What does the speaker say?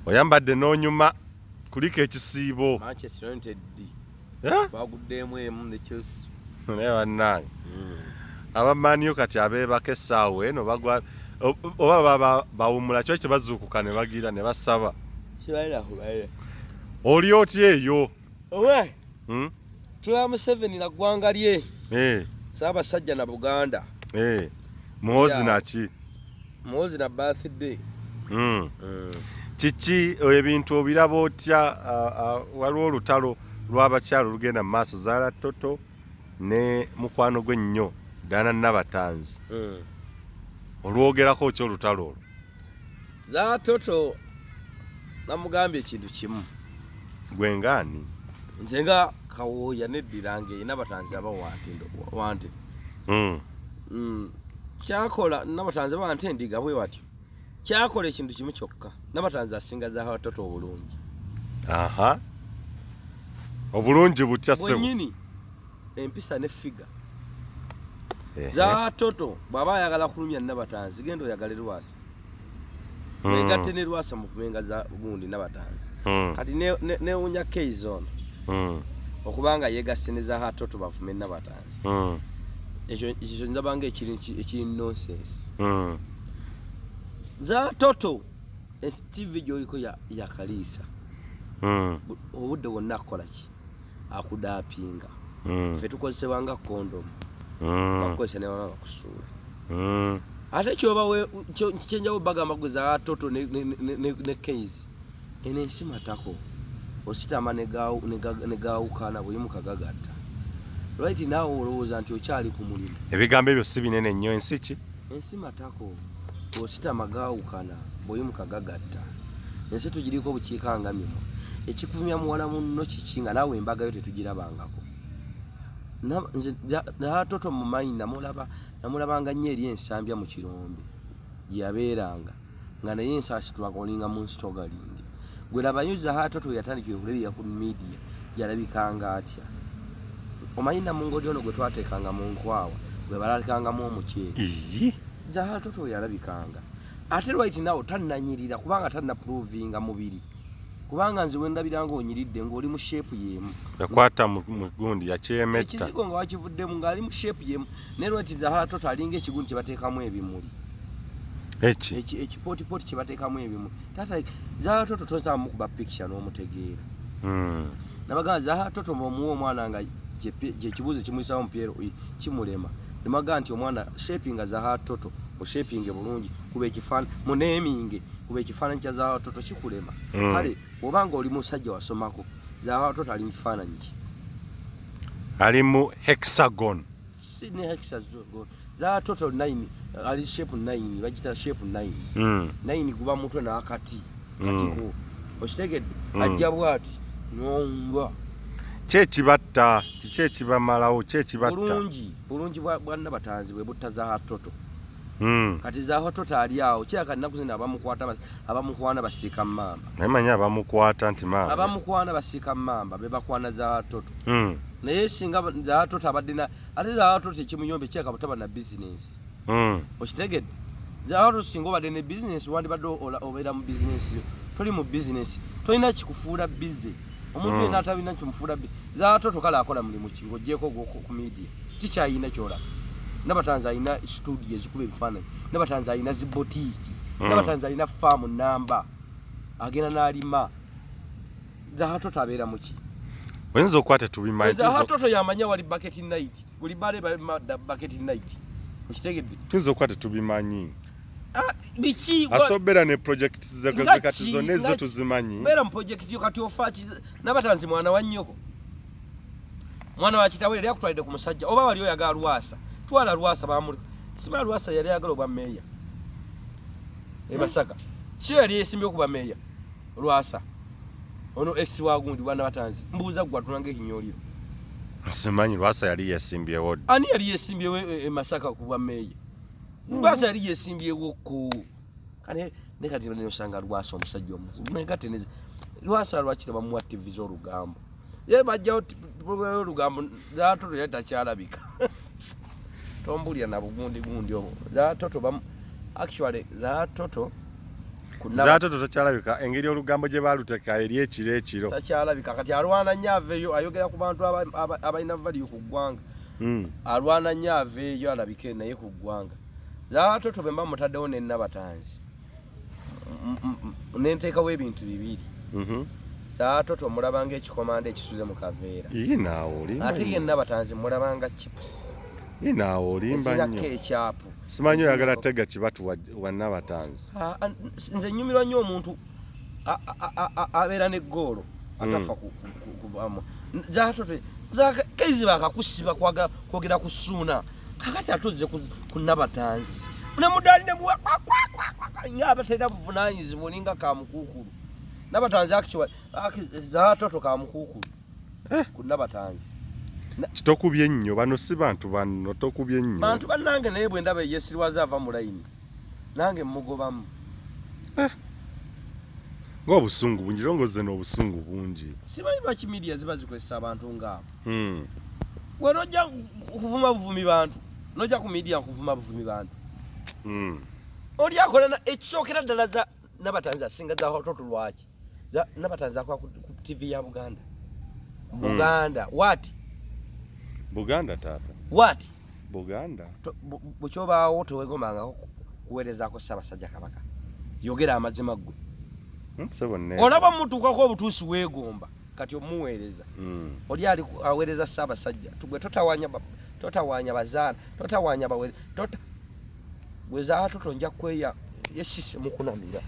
oyambadde n'onyuma kuliko ekisiibo Manchester United baguddemu emu ne Chelsea naye bannange abamanyo kati abeebaka essaawa eno bagwa oba bawumula kyo kyebazuukuka ne bagira ne basaba oli otya eyo owe tula Museveni na ggwanga lye Ssaabasajja na Buganda muhozi naki muhozi na birthday kiki ebintu obiraba otya waliwo olutalo lw'abakyalo olugenda mu maaso Zaala Toto ne mukwano gwe nnyo Dana Nabatanzi olwogerako ki olutalo olwo Zaala Toto namugambye ekintu kimu gwe ngaani nze nga Kawooya neddirange Nabatanzi aba wante kyakola Nabatanzi aba wante ndiga bwe watyo kyakola ekintu kimu kyokka Nabatanzi asinga Zaala Toto obulungi obulungi butya ssebo bwennyini empisa ne figa Zaala Toto bw'aba ayagala kulumya Nabatanzi genda oyagale Lwasa wegatte ne Lwasa muvumenga za gundi Nabatanzi kati newunya case ono okubanga yegasse ne Zaala Toto bavume Nabatanzi ekyo ndabanga ekiri nonsense Zaala Toto Steve Joyiko ya Kalisa obudde bwonna akola ki akudaapinga ffe tukozesebwanga kondomu bakozesa ne baba bakusuula ate kyoba kyenjawo bagamba gwe Zaala Toto ne case eno ensi matako ositama ne gaawukana bwe mukagagatta right naawe olowooza nti okyali ku mulimu ebigambo ebyo si binene nnyo ensi ki ensi matako ositama gaawukana bwe mukagagatta ensi tugiriko bukiikanga mimo ekikuvumya muwala munno kiki nga naawe embagayo tetugirabangako Zaala Toto mu mayi namulabanga nnyo eri ensambya mu Kirombe gye yabeeranga nga naye ensaasitulwa kolinga mu nsitogalingi gwe labanyo Zaala Toto yatandikira okulabira ku media yalabikanga atya omanyi namungodi ono gwe twateekanga mu nkwawa gwe balalikangamu omuceere Zaala Toto yalabikanga ate lwaiti naawe tannanyirira kubanga tannapuruvinga mubiri kubanga nze wendabiranga onyiridde ng'oli mu sheepu yeemu yakwata mu gundi yakyemetta ekizigo nga wakivuddemu ng'ali mu sheepu yeemu naye lwati Zaala Toto alinga ekigundi kye bateekamu ebimuli ekipootipoti kye bateekamu ebimuli taata Zaala Toto tosobola mukuba pikica n'omutegeera nabagamba Zaala Toto bw'omuwa omwana nga kyekibuuzo kimuyisawo omupiira kimulema nemaga nti omwana shapinga Zaala Toto oshapinge bulungi kuba ekifaananyi muneeminge kuba ekifaananyi kya Zaala Toto kikulema kale obanga oli musajja wasomako Zaala Toto ali mu kifaananyi ki ali mu hexagon si ne hexagon Zaala Toto 9 ali shape 9 bagita shape 9 kuba mutwe n'akati katiko okitegedde ajja bwati nomba kyekibatta kiki ekibamalawo kyekibatta bulungi bwa Nabatanzi bwe butta Zaala Toto kati Zaala Toto ali awo kyaka nnaku zino abamukwana basiika mmamba naye abamukwata nti mamba abamukwana basiika mmamba be bakwana Zaala Toto naye singa Zaala Toto abadde ate Zaala Toto ekimuyombe kyaka butaba na bizinensi okitegedde Zaala Toto singa obadde ne bizinensi wandibadde obeera mu bizinensi toli mu bizinensi tolina kikufuula bize omuntu yenna atalina kimufuula Zaala Toto kale akola mulimu ki ng'oggyeko ku media kikyayina kyolaba Nabatanzi alina studio ezikuba ebifaananyi Nabatanzi alina zibotiiki Nabatanzi alina faamu namba agenda n'alima Zaala Toto abeera mu ki oyinza okuba tetubimanyi Zaala Toto yamanya wali bucket night buli baale bucket night okitegedde tuyinza okuba tetubimanyi biki asobera ne project kati zonna ezo tuzimanyi beera mu project yo kati ofaaki Nabatanzi mwana wa nnyoko mwana wa kitawe yali akutwalidde ku musajja oba wali oyagala Lwasa twala Lwasa bamuli sima Lwasa yali ayagala obwa meeya Masaka ki yali yeesimbye okuba meeya Lwasa ono ex wa gundi bwa Nabatanzi mbuuza gwa tulanga ekinyoliro simanyi Lwasa yali yeesimbyewo ani yali yeesimbyewo Masaka kuba meeya Lwasa yali yeesimbyewo ko kane ne kati nosanga Lwasa omusajja omukulu megate ne Lwasa lwakira bamuwa TV z'olugambo ye bajjawo olugambo Zaala Toto yali takyalabika tombulya na bugundi obwo Zaala Toto actually Zaala Toto Zatoto takyalabika engeri olugambo gye baluteka eri ekiro takyalabika kati alwana nnyo aveeyo ayogera ku bantu abalina value ku ggwanga alwana nnyo aveeyo alabike naye ku ggwanga Zatoto bwe mba mutaddewo ne Nabatanzi nenteekawo ebintu bibiri Zatoto mulabanga ekikomanda ekisuze mu kaveera ate ye Nabatanzi mulabanga chips olimba nnyo ekyapu simanyi oyagala tega kibatu wa Nabatanzi nze nnyumirwa nnyo omuntu abeera ne ggoolo atafa kubamu Zatoto kezi bakakusiba kwogera ku Ssuuna kakati atuzze ku Nabatanzi nemudali nemuwa abatera buvunaanyizibwa olinga kamukuukulu Nabatanzi Zatoto kamukuukulu ku Nabatanzi kitokubye nnyo bano si bantu bano tokubye nnyo bantu bannange naye bwe ndaba yesirwaza ava mu layini nange mugobamu ng'obusungu bungi rongoze n'obusungu bungi simanyi lwaki media ziba zikozesa abantu ngaabo gwe nojja kuvuma buvumi bantu nojja ku media nkuvuma buvumi bantu oli akola ekisookera ddala za Nabatanzi asinga za Zatoto lwaki Nabatanzi akola ku TV ya Buganda what Buganda tata what Buganda bukyobaawo tewegomanga kuweerezaako Ssaabasajja Kabaka yogera amazima ggwe olaba mutuukako obutuusi weegomba kati omuweereza oli ali aweereza Ssaabasajja tugwe totawaanya bazaana totawaanya bwe Zatoto nja kweya yesise mu kunamira